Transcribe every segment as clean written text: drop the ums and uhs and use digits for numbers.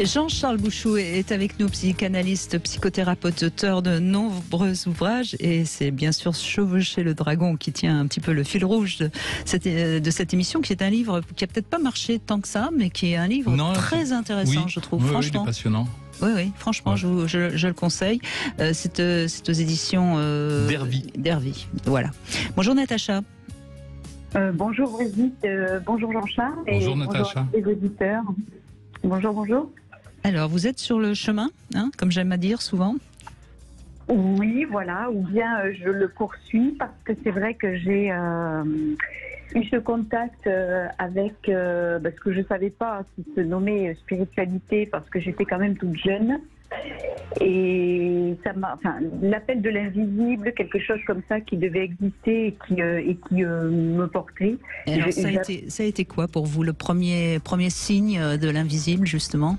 Jean-Charles Bouchou est avec nous, psychanalyste, psychothérapeute, auteur de nombreux ouvrages, et c'est bien sûr Chevaucher le dragon qui tient un petit peu le fil rouge de cette émission, qui est un livre qui a peut-être pas marché tant que ça, mais qui est un livre très intéressant, je trouve. Oui, franchement. il est passionnant. Oui, franchement, ouais. je le conseille. C'est aux éditions d'Hervy. Voilà. Bonjour Natacha. Bonjour Brigitte, bonjour Jean-Charles. Bonjour Natacha. Bonjour les auditeurs. Bonjour. Alors, vous êtes sur le chemin, comme j'aime à dire souvent. Oui, voilà, ou bien je le poursuis parce que c'est vrai que j'ai eu ce contact avec, parce que je ne savais pas si se nommait spiritualité parce que j'étais quand même toute jeune. Et ça m'a, l'appel de l'invisible, quelque chose comme ça qui devait exister et qui me portait. Et alors, ça a été quoi pour vous, le premier signe de l'invisible, justement?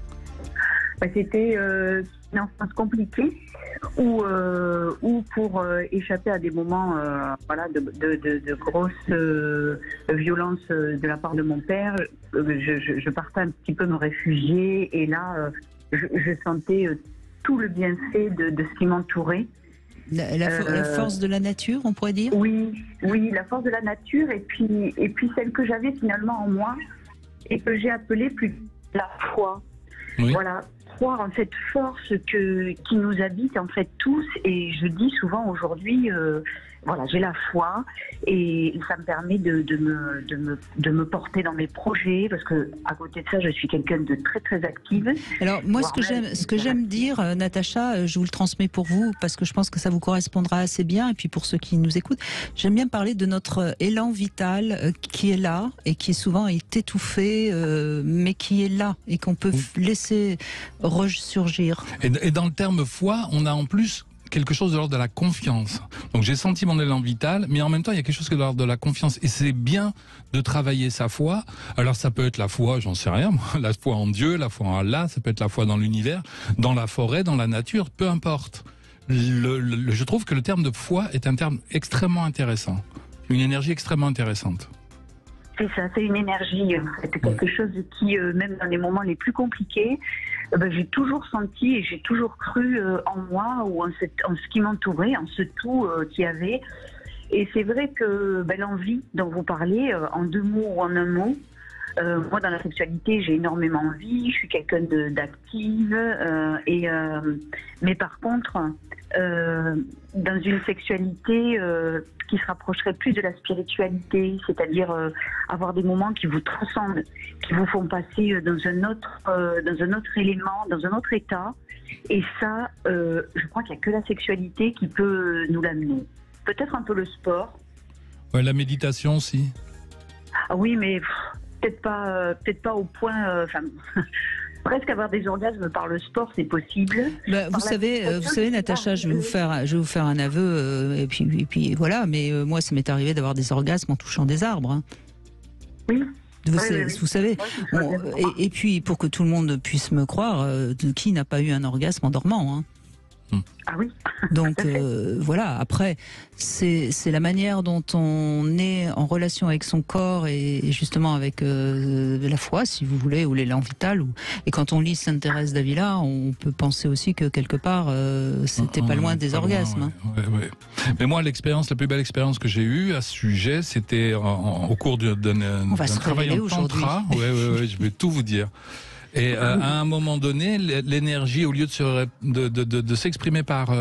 C'était une enfance compliquée ou pour échapper à des moments de grosses violences de la part de mon père, je partais un petit peu me réfugier et là je sentais tout le bienfait de ce qui m'entourait. La force de la nature, on pourrait dire? Oui, la force de la nature et puis celle que j'avais finalement en moi et que j'ai appelée plus la foi. Oui. Voilà, croire en cette force qui nous habite en fait tous, et je dis souvent aujourd'hui, j'ai la foi et ça me permet de me porter dans mes projets, parce que à côté de ça, je suis quelqu'un de très très active. Alors moi, ce que j'aime dire, Natacha, je vous le transmets pour vous parce que je pense que ça vous correspondra assez bien, et puis pour ceux qui nous écoutent, j'aime bien parler de notre élan vital qui est là et qui souvent est étouffé, mais qui est là et qu'on peut laisser ressurgir. Et dans le terme foi, on a en plus quelque chose de l'ordre de la confiance. Donc j'ai senti mon élan vital, mais en même temps il y a quelque chose de l'ordre de la confiance, et c'est bien de travailler sa foi. Alors ça peut être la foi, j'en sais rien, la foi en Dieu, la foi en Allah, ça peut être la foi dans l'univers, dans la forêt, dans la nature, peu importe. Je trouve que le terme de foi est un terme extrêmement intéressant, une énergie extrêmement intéressante. C'est ça, c'est une énergie, c'est quelque chose qui, même dans les moments les plus compliqués, j'ai toujours senti et j'ai toujours cru en moi ou en ce qui m'entourait, en ce tout qu'il y avait. Et c'est vrai que l'envie dont vous parlez, en deux mots ou en un mot, moi dans la sexualité j'ai énormément envie, je suis quelqu'un d'active, mais par contre dans une sexualité qui se rapprocherait plus de la spiritualité, c'est-à-dire avoir des moments qui vous transcendent, qui vous font passer dans un autre élément, dans un autre état. Et ça, je crois qu'il n'y a que la sexualité qui peut nous l'amener. Peut-être un peu le sport. Ouais, la méditation aussi. Ah oui, mais peut-être pas au point. Presque avoir des orgasmes par le sport, c'est possible. Vous savez, Natacha, je vais vous faire un aveu, et puis voilà. Mais moi, ça m'est arrivé d'avoir des orgasmes en touchant des arbres. Oui. Vous savez. Et puis, pour que tout le monde puisse me croire, qui n'a pas eu un orgasme en dormant, Ah oui. Donc voilà, après c'est la manière dont on est en relation avec son corps et justement avec la foi, si vous voulez, ou l'élan vital, et quand on lit Sainte Thérèse d'Avila, on peut penser aussi que quelque part c'était pas loin des orgasmes. Ouais. Mais moi, la plus belle expérience que j'ai eue à ce sujet, c'était au cours d'un travail en tantra. Ouais, je vais tout vous dire. Et à un moment donné, l'énergie, au lieu de s'exprimer par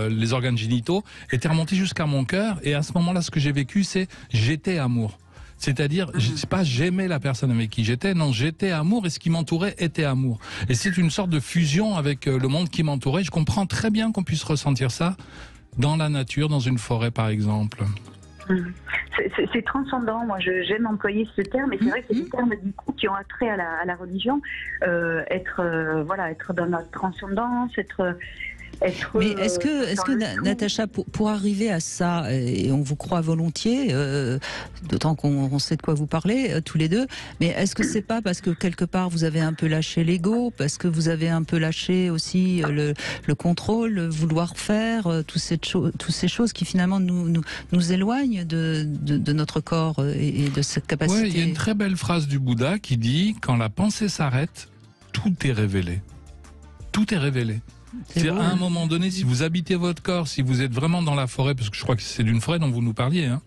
les organes génitaux, était remontée jusqu'à mon cœur. Et à ce moment-là, ce que j'ai vécu, c'est j'étais amour. C'est-à-dire, c'est pas j'aimais la personne avec qui j'étais, non, j'étais amour et ce qui m'entourait était amour. Et c'est une sorte de fusion avec le monde qui m'entourait. Je comprends très bien qu'on puisse ressentir ça dans la nature, dans une forêt par exemple. C'est transcendant, moi j'aime employer ce terme, et c'est vrai que c'est des termes du coup qui ont attrait à la religion, être dans notre transcendance, Mais est-ce que Natacha, pour arriver à ça, et on vous croit volontiers, d'autant qu'on sait de quoi vous parlez tous les deux, mais est-ce que c'est pas parce que quelque part vous avez un peu lâché l'ego, parce que vous avez un peu lâché aussi le contrôle, vouloir faire, toutes ces choses qui finalement nous éloignent de notre corps et de cette capacité? Oui, il y a une très belle phrase du Bouddha qui dit « Quand la pensée s'arrête, tout tout est révélé. Tout est révélé. C'est à un moment donné, si vous habitez votre corps, si vous êtes vraiment dans la forêt, parce que je crois que c'est d'une forêt dont vous nous parliez, hein,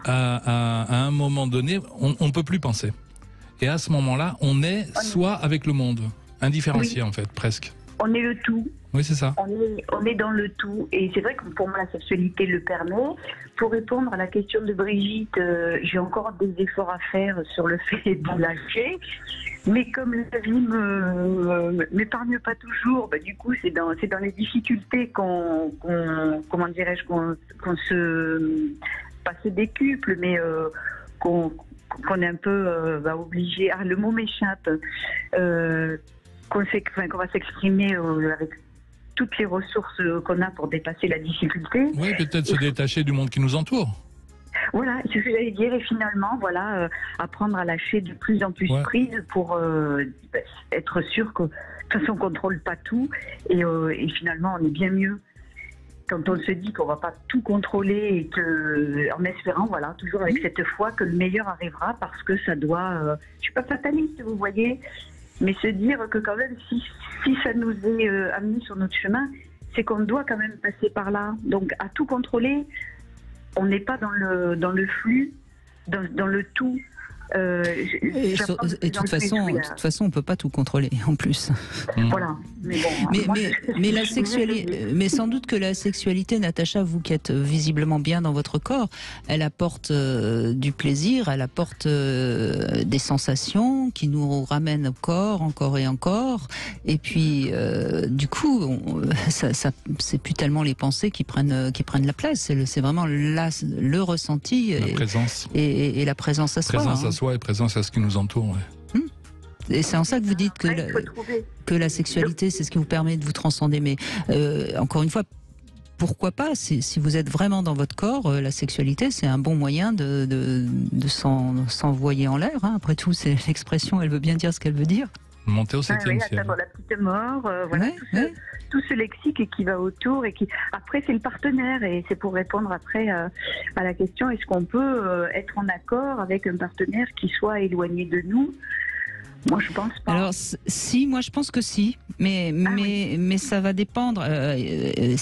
à un moment donné, on ne peut plus penser. Et à ce moment-là, on est soit avec le monde, indifférencié en fait, presque. On est le tout. Oui, c'est ça. On est dans le tout. Et c'est vrai que pour moi, la sexualité le permet. Pour répondre à la question de Brigitte, j'ai encore des efforts à faire sur le fait de lâcher. Mais comme la vie m'épargne pas toujours, du coup, c'est dans les difficultés qu'on se passe des couples, mais qu'on est un peu obligé. Ah, le mot m'échappe. Qu'on va s'exprimer avec toutes les ressources qu'on a pour dépasser la difficulté. Oui, peut-être se détacher du monde qui nous entoure. Voilà, c'est ce que j'allais dire. Et finalement, apprendre à lâcher de plus en plus prise pour être sûr que de toute façon, on ne contrôle pas tout. Et finalement, on est bien mieux quand on se dit qu'on ne va pas tout contrôler et en espérant, toujours avec cette foi que le meilleur arrivera parce que ça doit... je ne suis pas fataliste, vous voyez, mais se dire que quand même, si ça nous est amené sur notre chemin, c'est qu'on doit quand même passer par là. Donc, à tout contrôler, on n'est pas dans le flux, dans le tout. Et de toute façon, on peut pas tout contrôler en plus. Voilà. Mais bon. Mais la sexualité, mais sans doute que la sexualité, Natacha, vous qui êtes visiblement bien dans votre corps, elle apporte du plaisir, elle apporte des sensations qui nous ramènent au corps, encore et encore. Et puis, du coup, c'est plus tellement les pensées qui prennent la place. C'est vraiment le ressenti, la présence et la présence à soi. Et présence à ce qui nous entoure. Ouais. Et c'est en ça que vous dites que la sexualité, c'est ce qui vous permet de vous transcender. Mais encore une fois, pourquoi pas, si vous êtes vraiment dans votre corps, la sexualité, c'est un bon moyen de s'envoyer en l'air. Hein. Après tout, c'est l'expression, elle veut bien dire ce qu'elle veut dire. Monter au 7e ciel. La petite mort, tout ce lexique qui va autour et qui après c'est le partenaire et c'est pour répondre après à la question est-ce qu'on peut être en accord avec un partenaire qui soit éloigné de nous? Moi je pense pas. Alors moi je pense que si, mais ça va dépendre. Je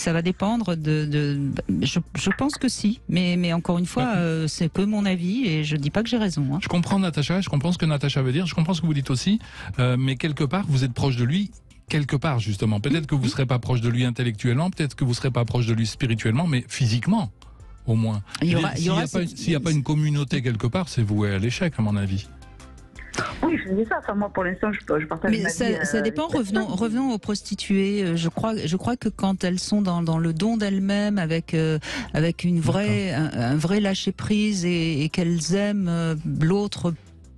pense que si, mais encore une fois, c'est que mon avis et je dis pas que j'ai raison. Hein. Je comprends Natacha, je comprends ce que Natacha veut dire, je comprends ce que vous dites aussi, mais quelque part vous êtes proche de lui. Quelque part, justement. Peut-être que vous ne serez pas proche de lui intellectuellement, peut-être que vous ne serez pas proche de lui spirituellement, mais physiquement, au moins. S'il n'y a pas une communauté quelque part, c'est voué à l'échec, à mon avis. Oui, je dis ça. Enfin, moi, pour l'instant, je partage mais ma vie. Ça dépend. Revenons aux prostituées. Je crois que quand elles sont dans le don d'elles-mêmes, avec un vrai lâcher prise et qu'elles aiment l'autre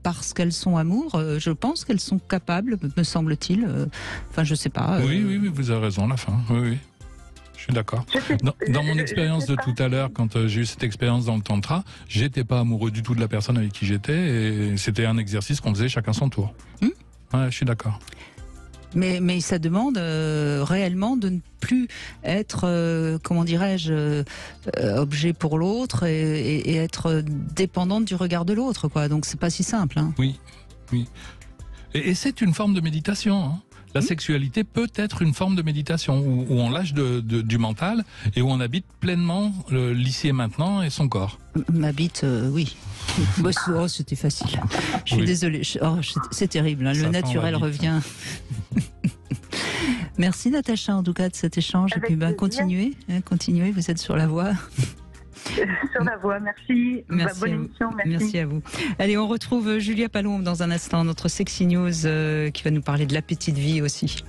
parce qu'elles sont amour, je pense qu'elles sont capables, me semble-t-il. Enfin, je sais pas. Oui, vous avez raison, à la fin. Oui. Je suis d'accord. Dans mon expérience de tout à l'heure, quand j'ai eu cette expérience dans le tantra, j'étais pas amoureux du tout de la personne avec qui j'étais, et c'était un exercice qu'on faisait chacun son tour. Ouais, je suis d'accord. Mais ça demande réellement de ne plus être, comment dirais-je, objet pour l'autre et être dépendante du regard de l'autre, quoi. Donc c'est pas si simple. Hein. Oui. Et c'est une forme de méditation. Hein. La sexualité peut être une forme de méditation où on lâche du mental et où on habite pleinement l'ici et maintenant et son corps. M'habite, oui. C'était facile. Je suis désolée. C'est terrible. Hein. Le naturel revient. Merci Natacha en tout cas de cet échange. Avec et puis continuez, vous êtes sur la voie. Sur la voie, merci. Bonne émission, merci à vous. Allez, on retrouve Julia Palombe dans un instant, notre Sexy News qui va nous parler de la petite vie aussi.